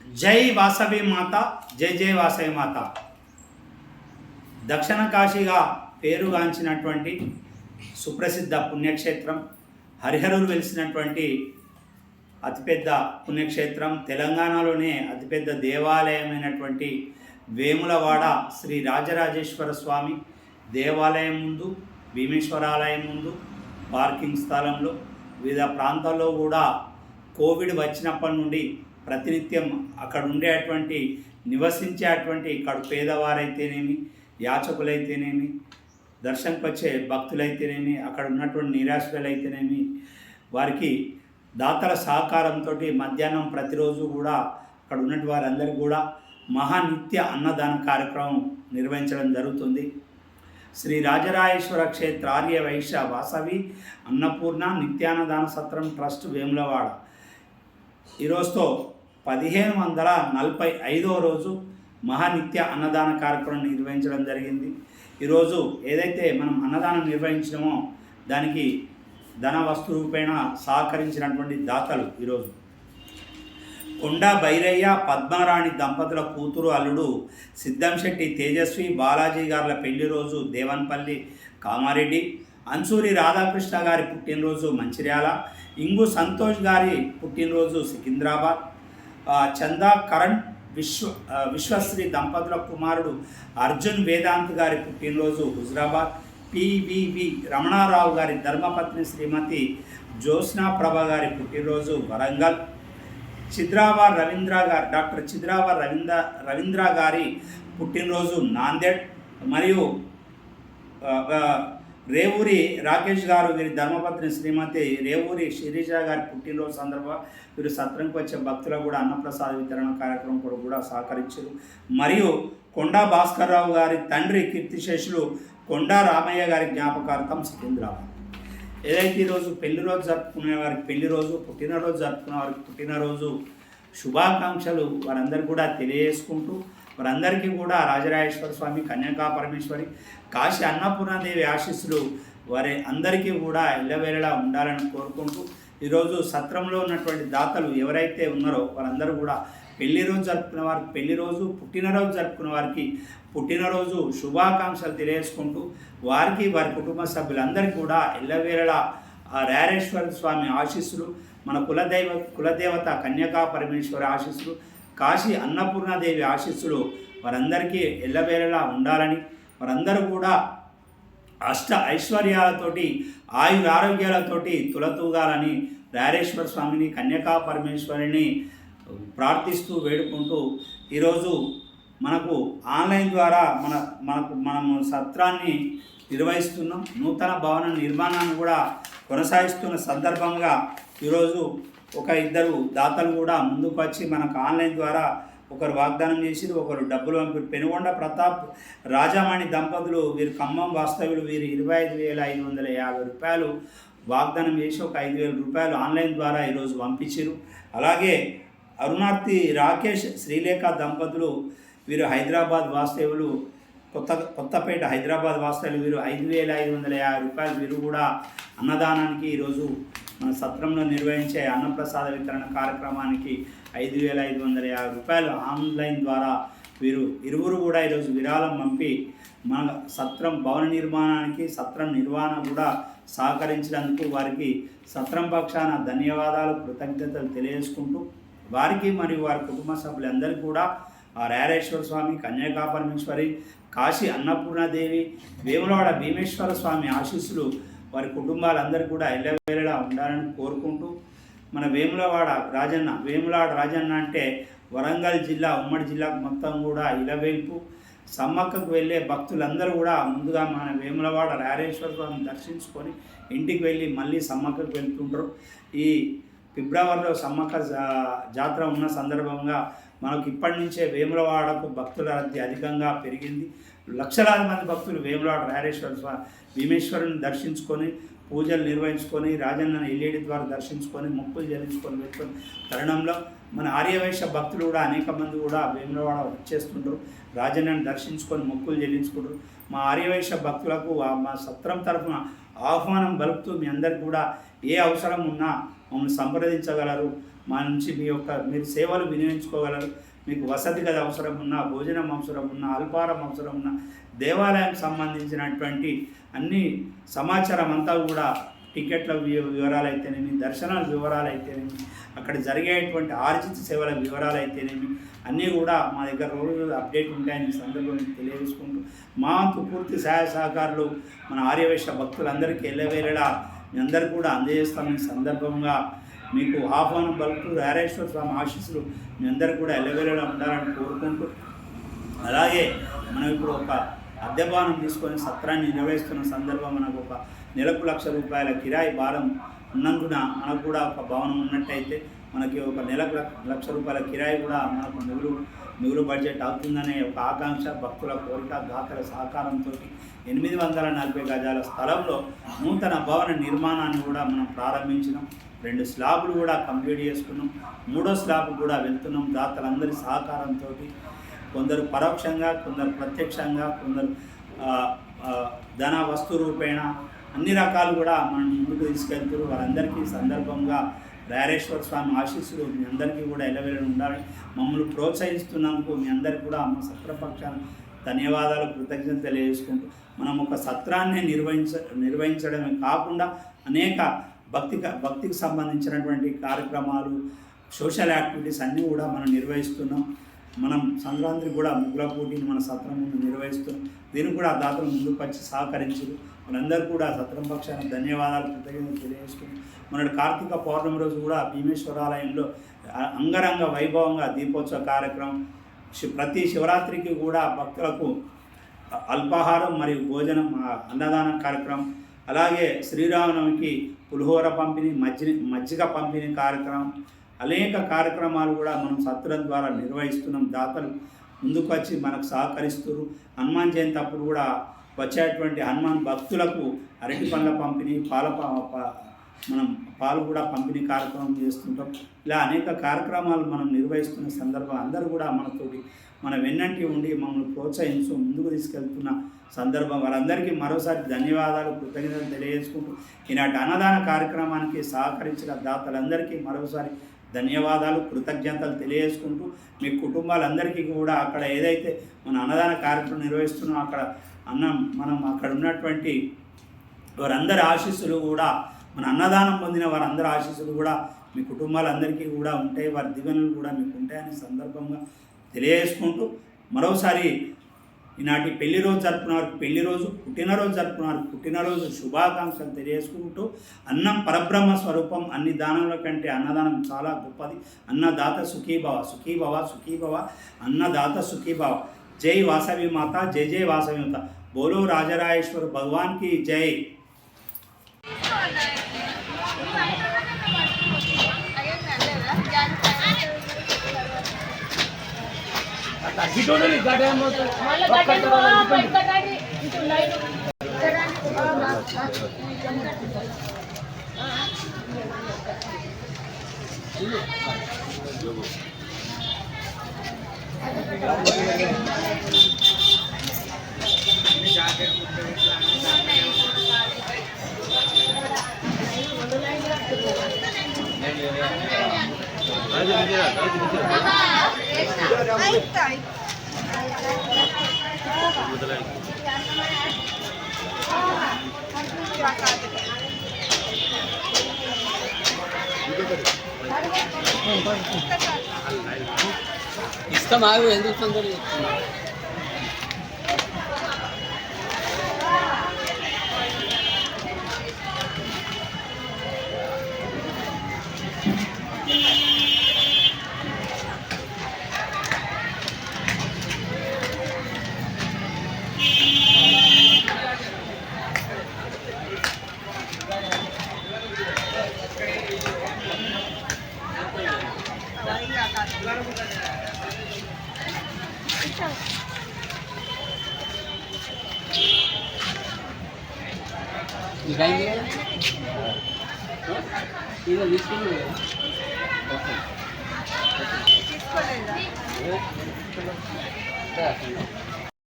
జై వాసవి మాత, జై జై వాసవి మాత. దక్షిణ కాశీగా పేరుగాంచినటువంటి సుప్రసిద్ధ పుణ్యక్షేత్రం, హరిహరులు వెలిసినటువంటి అతిపెద్ద పుణ్యక్షేత్రం, తెలంగాణలోనే అతిపెద్ద దేవాలయమైనటువంటి వేములవాడ శ్రీ రాజరాజేశ్వర స్వామి దేవాలయం ముందు, భీమేశ్వరాలయం ముందు, పార్కింగ్ స్థలంలో, వివిధ ప్రాంతాల్లో కూడా కోవిడ్ వచ్చినప్పటి నుండి ప్రతినిత్యం అక్కడ ఉండేటువంటి నివసించేటువంటి ఇక్కడ పేదవారైతేనేమి, యాచకులైతేనేమి, దర్శనకు వచ్చే భక్తులైతేనేమి, అక్కడ ఉన్నటువంటి నిరాశ్రులైతేనేమి, వారికి దాతల సహకారంతో మధ్యాహ్నం ప్రతిరోజు కూడా అక్కడ ఉన్నటువంటి వారందరికీ కూడా మహానిత్య అన్నదాన కార్యక్రమం నిర్వహించడం జరుగుతుంది. శ్రీ రాజరాజేశ్వర క్షేత్ర ఆర్య వైశ్య వాసవి అన్నపూర్ణ నిత్యాన్నదాన సత్రం ట్రస్ట్ వేములవాడ ఈరోజుతో 1545వ రోజు మహానిత్య అన్నదాన కార్యక్రమం నిర్వహించడం జరిగింది. ఈరోజు ఏదైతే మనం అన్నదానం నిర్వహించినామో దానికి ధన వస్తు రూపేణ సహకరించినటువంటి దాతలు ఈరోజు కొండా బైరయ్య పద్మారాణి దంపతుల కూతురు అల్లుడు సిద్ధంశెట్టి తేజస్వి బాలాజీ గారుల పెళ్లి రోజు దేవన్పల్లి కామారెడ్డి, అన్సూరి రాధాకృష్ణ గారి పుట్టినరోజు మంచిర్యాల, ఇంగు సంతోష్ గారి పుట్టినరోజు సికింద్రాబాద్, చందా కరణ్ విశ్వశ్రీ దంపతుల కుమారుడు అర్జున్ వేదాంత్ గారి పుట్టినరోజు హుజరాబాద్, పివివి రమణారావు గారి ధర్మపత్ని శ్రీమతి జ్యోత్స్నా ప్రభ గారి పుట్టినరోజు వరంగల్, చిద్రావార్ రవీంద్ర గారు డాక్టర్ చిద్రావార్ రవీంద్ర గారి పుట్టినరోజు నాందేడ్, మరియు రేవూరి రాకేష్ గారు వీరి ధర్మపత్ని శ్రీమతి రేవూరి శిరీష గారి పుట్టినరోజు సందర్భంగా వీరు సత్రంకి వచ్చే భక్తులకు కూడా అన్నప్రసాద వితరణ కార్యక్రమం కూడా సహకరించారు. మరియు కొండా భాస్కర్రావు గారి తండ్రి కీర్తిశేషులు కొండా రామయ్య గారి జ్ఞాపకార్థం సికింద్రాబాద్. ఏదైతే ఈరోజు పెళ్లి రోజు జరుపుకునే వారికి పెళ్లి రోజు, పుట్టినరోజు జరుపుకునే వారికి పుట్టినరోజు శుభాకాంక్షలు వారందరికీ కూడా తెలియజేసుకుంటూ, వారందరికీ కూడా రాజరాజేశ్వర స్వామి, కన్యకా పరమేశ్వరి, కాశీ అన్నపూర్ణాదేవి ఆశీస్సులు వారి అందరికీ కూడా ఎల్లవేళలా ఉండాలని కోరుకుంటూ, ఈరోజు సత్రంలో ఉన్నటువంటి దాతలు ఎవరైతే ఉన్నారో వారందరూ కూడా పెళ్లి రోజు జరుపుకునే వారికి పెళ్లి రోజు, పుట్టినరోజు జరుపుకునే వారికి పుట్టినరోజు శుభాకాంక్షలు తెలియజేసుకుంటూ, వారికి వారి కుటుంబ సభ్యులందరికీ కూడా ఎల్లవేళలా ఆ రాజరాజేశ్వర స్వామి ఆశీస్సులు, మన కులదేవత కన్యకా పరమేశ్వరి ఆశీస్సులు, కాశీ అన్నపూర్ణాదేవి ఆశీస్సులు వారందరికీ ఎల్లవేళలా ఉండాలని, వారందరూ కూడా అష్ట ఐశ్వర్యాలతోటి ఆయురారోగ్యాలతోటి తులతూగాలని రాజరాజేశ్వర స్వామిని, కన్యకా పరమేశ్వరిని ప్రార్థిస్తూ వేడుకుంటూ, ఈరోజు మనకు ఆన్లైన్ ద్వారా మనము సత్రాన్ని నిర్వహిస్తున్నాం. నూతన భవన నిర్మాణాన్ని కూడా కొనసాగిస్తున్న సందర్భంగా ఈరోజు ఇద్దరు దాతలు కూడా ముందుకు వచ్చి మనకు ఆన్లైన్ ద్వారా ఒకరు వాగ్దానం చేసి ఒకరు డబ్బులు పంపి పెనుగొండ ప్రతాప్ రాజామణి దంపతులు వీరు ఖమ్మం వాస్తవ్యులు వీరు 25,550 రూపాయలు వాగ్దానం చేసి ఒక 5,000 రూపాయలు ఆన్లైన్ ద్వారా ఈరోజు పంపించారు. అలాగే అరుణార్తి రాకేష్ శ్రీలేఖ దంపతులు వీరు హైదరాబాద్ వాస్తవ్యులు కొత్తపేట హైదరాబాద్ వాస్తవ్యులు వీరు 5,550 రూపాయలు వీరు కూడా అన్నదానానికి ఈరోజు మన సత్రంలో నిర్వహించే అన్నప్రసాద వితరణ కార్యక్రమానికి 5,550 రూపాయలు ఆన్లైన్ ద్వారా వీరు ఇరువురు కూడా ఈరోజు విరాళం పంపి మన సత్రం భవన నిర్మాణానికి, సత్రం నిర్వహణ కూడా సహకరించినందుకు వారికి సత్రం పక్షాన ధన్యవాదాలు, కృతజ్ఞతలు తెలియజేసుకుంటూ, వారికి మరియు వారి కుటుంబ సభ్యులందరికీ కూడా ఆ రాజరాజేశ్వర స్వామి, కన్యకా పరమేశ్వరి, కాశీ అన్నపూర్ణాదేవి, వేములవాడ భీమేశ్వర స్వామి ఆశీస్సులు వారి కుటుంబాలందరూ కూడా ఎల్లవేళలా ఉండాలని కోరుకుంటూ, మన వేములవాడ రాజన్న అంటే వరంగల్ జిల్లా, ఉమ్మడి జిల్లాకు మొత్తం కూడా ఇలవేల్పు. సమ్మక్కకు వెళ్ళే భక్తులందరూ కూడా ముందుగా మన వేములవాడ రాజరాజేశ్వర స్వామిని దర్శించుకొని ఇంటికి వెళ్ళి మళ్ళీ సమ్మక్కకు వెళ్తుంటారు. ఈ ఫిబ్రవరిలో సమ్మక్క జాతర ఉన్న సందర్భంగా మనకు ఇప్పటి నుంచే వేములవాడకు భక్తుల రద్దీ అధికంగా పెరిగింది. లక్షలాది మంది భక్తులు వేములవాడ రాజరాజేశ్వర స్వామి భీమేశ్వరుని దర్శించుకొని, పూజలు నిర్వహించుకొని, రాజన్నను ఎల్ఈడి ద్వారా దర్శించుకొని, మొక్కులు చెల్లించుకొని పెట్టుకొని తరుణంలో మన ఆర్యవైశ్య భక్తులు కూడా అనేక మంది కూడా వేములవాడ వచ్చేస్తుంటారు. రాజన్నను దర్శించుకొని మొక్కులు చెల్లించుకుంటారు. మా ఆర్యవైశ్య భక్తులకు మా సత్రం తరఫున ఆహ్వానం పలుకుతూ మీ అందరికీ కూడా ఏ అవసరం ఉన్నా మమ్మల్ని సంప్రదించగలరు. మా నుంచి మీరు సేవలు వినియోగించుకోగలరు. మీకు వసతి గది అవసరం ఉన్నా, భోజనం అవసరం ఉన్నా, అల్పాహారం అవసరం ఉన్నా, దేవాలయానికి సంబంధించినటువంటి అన్ని సమాచారం అంతా కూడా టికెట్ల వివరాలు అయితేనేమి, దర్శనాల వివరాలు అయితేనేమి, అక్కడ జరిగేటువంటి ఆర్జిత సేవల వివరాలు అయితేనేమి అన్నీ కూడా మా దగ్గర రోజు అప్డేట్ ఉంటాయని సందర్భంగా తెలియజేసుకుంటూ మా వంతు పూర్తి సహాయ సహకారాలు మన ఆర్యవైశ్య భక్తులందరికీ ఎల్లవేళలా మీ అందరికీ కూడా అందజేస్తామని సందర్భంగా మీకు ఆహ్వానం పలుకుతూ రారేశ్వర స్వామి ఆశీస్సులు మీ అందరికీ కూడా ఎల్లవేళలా ఉండాలని కోరుకుంటూ, అలాగే మనం ఇప్పుడు ఒక అద్దె భవనం తీసుకొని సత్రాన్ని నిర్వహిస్తున్న సందర్భం మనకు ఒక నెలకు ₹1,00,000 కిరాయి భారం ఉన్నందున మనకు కూడా ఒక భవనం ఉన్నట్టయితే మనకి ఒక నెలకు ₹1,00,000 కిరాయి కూడా మనకు మిగులు బడ్జెట్ అవుతుందనే ఒక ఆకాంక్ష, భక్తుల కోరిక, దాతల సహకారంతో 840 గజాల స్థలంలో నూతన భవన నిర్మాణాన్ని కూడా మనం ప్రారంభించినాం. 2 స్లాబ్లు కూడా కంప్లీట్ చేసుకున్నాం. 3వ స్లాబ్ కూడా వెళ్తున్నాం. దాతలందరి సహకారంతో కొందరు పరోక్షంగా, కొందరు ప్రత్యక్షంగా, కొందరు ధన వస్తు రూపేణ అన్ని రకాలు కూడా మనం ముందుకు తీసుకెళ్తారు. వారందరికీ సందర్భంగా రారేశ్వర స్వామి ఆశీస్సులు మీ అందరికీ కూడా ఎల్లవేళలా ఉండాలి. మమ్మల్ని ప్రోత్సహిస్తున్నందుకు మీ అందరికీ కూడా మా సత్రపక్షాన్ని ధన్యవాదాలు, కృతజ్ఞతలు తెలియజేసుకుంటూ మనం ఒక సత్రాన్ని నిర్వహించడమే కాకుండా అనేక భక్తికి సంబంధించినటువంటి కార్యక్రమాలు, సోషల్ యాక్టివిటీస్ అన్నీ కూడా మనం నిర్వహిస్తున్నాం. మనం సంక్రాంతికి కూడా ముగ్గుల పోటీని మన సత్రం ముందు నిర్వహిస్తున్నాం. దీనికి కూడా దాతలు ముందుకు వచ్చి సహకరించారు. మనందరూ కూడా సత్రం పక్షాన్ని ధన్యవాదాలు, కృతజ్ఞతలు తెలియజేసుకుంటాం. మన కార్తీక పౌర్ణమి రోజు కూడా భీమేశ్వరాలయంలో అంగరంగ వైభవంగా దీపోత్సవ కార్యక్రమం, ప్రతి శివరాత్రికి కూడా భక్తులకు అల్పాహారం మరియు భోజనం, అన్నదాన కార్యక్రమం, అలాగే శ్రీరామనవమికి పులిహోర పంపిణీ, మజ్జిగ పంపిణీ కార్యక్రమం, అనేక కార్యక్రమాలు కూడా మనం సత్రం ద్వారా నిర్వహిస్తున్నాం. దాతలు ముందుకు వచ్చి మనకు సహకరిస్తారు. హనుమాన్ జయంతి అప్పుడు కూడా వచ్చేటువంటి హనుమాన్ భక్తులకు అరటి పండ్ల పంపిణీ, మనం పాలు కూడా పంపిణీ కార్యక్రమం చేస్తుంటాం. ఇలా అనేక కార్యక్రమాలు మనం నిర్వహిస్తున్న సందర్భం అందరూ కూడా మనతోటి మన వెన్నంటి ఉండి మమ్మల్ని ప్రోత్సహించు ముందుకు తీసుకెళ్తున్న సందర్భం వారందరికీ మరోసారి ధన్యవాదాలు, కృతజ్ఞతలు తెలియజేసుకుంటూ ఈనాటి అన్నదాన కార్యక్రమానికి సహకరించిన దాతలందరికీ మరోసారి ధన్యవాదాలు, కృతజ్ఞతలు తెలియజేసుకుంటూ మీ కుటుంబాలందరికీ కూడా అక్కడ ఏదైతే మన అన్నదాన కార్యక్రమం నిర్వహిస్తున్నామో అక్కడ మనం అక్కడ ఉన్నటువంటి వారందరి ఆశీస్సులు కూడా, మన అన్నదానం పొందిన వారందరి ఆశీస్సులు కూడా మీ కుటుంబాలందరికీ కూడా ఉంటాయి, వారి దీవెనలు కూడా మీకు ఉంటాయని సందర్భంగా తెలియజేసుకుంటూ మరోసారి ఈనాటి పెళ్లి రోజు జరుపుకున్న వారికి పెళ్లి రోజు, పుట్టినరోజు జరుపుకున్న వారికి పుట్టినరోజు శుభాకాంక్షలు తెలియజేసుకుంటూ, అన్నం పరబ్రహ్మ స్వరూపం, అన్ని దానాల కంటే అన్నదానం చాలా గొప్పది. అన్నదాత సుఖీభవ, సుఖీభవ, సుఖీభవ, అన్నదాత సుఖీభవ. జై వాసవి మాత, జై జై వాసవి మాత. బోలో రాజరాజేశ్వర భగవాన్కి జై. ఇష్టం ఆగు ఎందుకు తొందర ఇది తీసుకోలేదు.